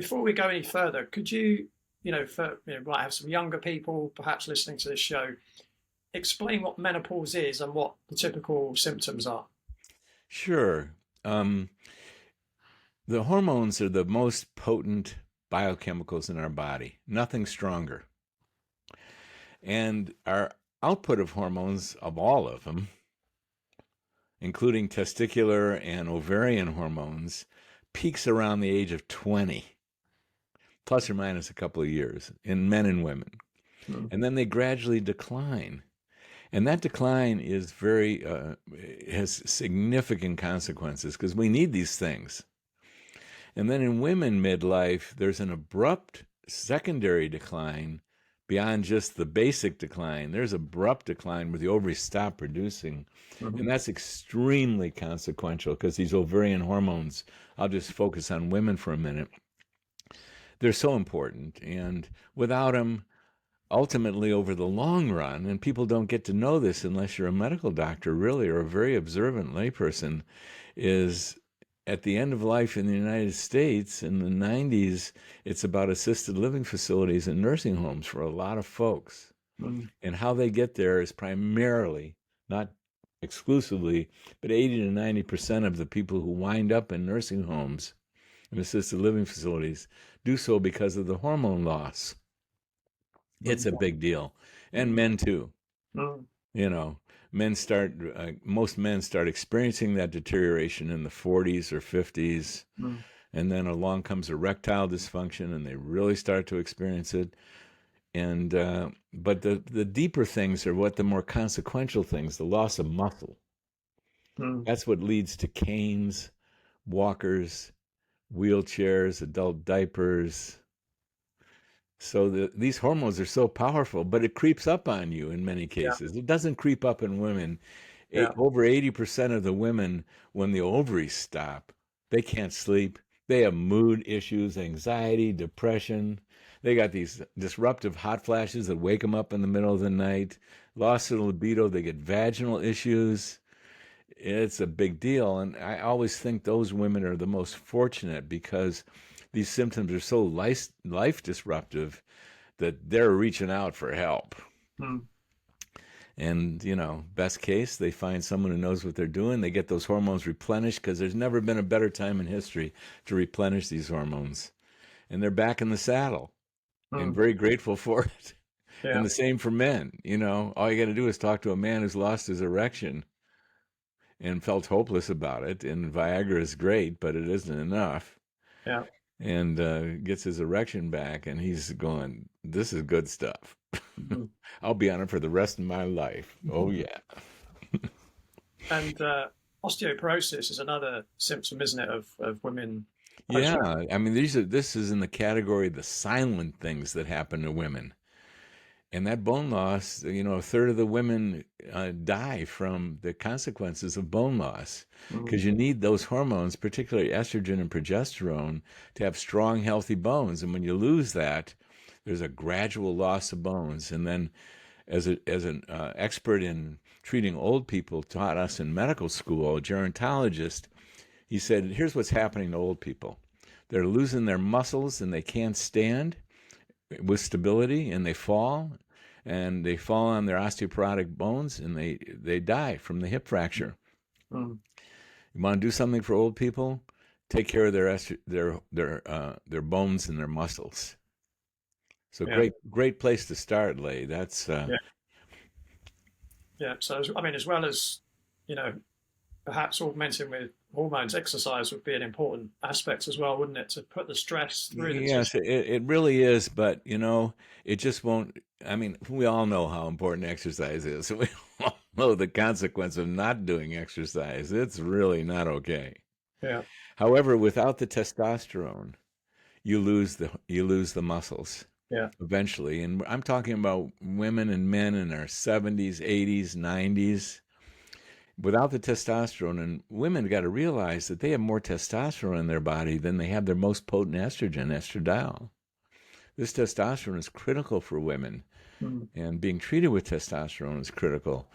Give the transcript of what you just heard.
before we go any further, could you, might have some younger people perhaps listening to this show, explain what menopause is and what the typical symptoms are? Sure. Um, the hormones are the most potent biochemicals in our body, nothing stronger. And our output of hormones, of all of them, including testicular and ovarian hormones, peaks around the age of 20, plus or minus a couple of years, in men and women. Mm. And then they gradually decline. And that decline is has significant consequences because we need these things. And then in women midlife, there's an abrupt secondary decline beyond just the basic decline. There's abrupt decline where the ovaries stop producing. And Mhm. that's extremely consequential because these ovarian hormones, I'll just focus on women for a minute, they're so important. And without them, ultimately over the long run, and people don't get to know this unless you're a medical doctor really or a very observant layperson, is at the end of life in the United States in the 90s, it's about assisted living facilities and nursing homes for a lot of folks. Mm. And how they get there is primarily, not exclusively, but 80 to 90% of the people who wind up in nursing homes and assisted living facilities do so because of the hormone loss. It's a Mm. big deal. And men too. Mm. You know, most men start experiencing that deterioration in the 40s or 50s. Mm. And then along comes erectile dysfunction and they really start to experience it. And, but the deeper things are what the more consequential things, the loss of muscle. Mm. That's what leads to canes, walkers, wheelchairs, adult diapers. So these hormones are so powerful, but it creeps up on you in many Yeah. cases. It doesn't creep up in women. Yeah. Over 80% of the women, when the ovaries stop, they can't sleep. They have mood issues, anxiety, depression. They got these disruptive hot flashes that wake them up in the middle of the night. Loss of libido. They get vaginal issues. It's a big deal. And I always think those women are the most fortunate because these symptoms are so life disruptive that they're reaching out for help. Mm. And, best case, they find someone who knows what they're doing. They get those hormones replenished because there's never been a better time in history to replenish these hormones. And they're back in the saddle and Mm. very grateful for it. Yeah. And the same for men. All you got to do is talk to a man who's lost his erection and felt hopeless about it. And Viagra is great, but it isn't enough. Yeah. And gets his erection back, and he's going, "This is good stuff. Mhm. I'll be on it for the rest of my life." Oh Mhm. yeah. And osteoporosis is another symptom, isn't it, of women post. Yeah, I mean this is in the category of the silent things that happen to women. And that bone loss, a third of the women die from the consequences of bone loss Mm. because you need those hormones, particularly estrogen and progesterone, to have strong, healthy bones. And when you lose that, there's a gradual loss of bones. And then, as an expert in treating old people taught us in medical school, a gerontologist, he said, "Here's what's happening to old people. They're losing their muscles and they can't stand with stability and they fall on their osteoporotic bones and they die from the hip fracture. Mm. You want to do something for old people? Take care of their bones and their muscles." So Yeah. great place to start, Lay. That's Yeah. Yeah. So, I mean, as well as, you know, perhaps augmenting with hormones, exercise would be an important aspect as well, wouldn't it? To put the stress through the yes, system. it really is, but it just won't. I mean, we all know how important exercise is. We all know the consequence of not doing exercise. It's really not okay. Yeah. However, without the testosterone, you lose the muscles Yeah. eventually. And I'm talking about women and men in their 70s, 80s, 90s. Without the testosterone, and women got to realize that they have more testosterone in their body than they have their most potent estrogen, estradiol. This testosterone is critical for women, Mm. and being treated with testosterone is critical.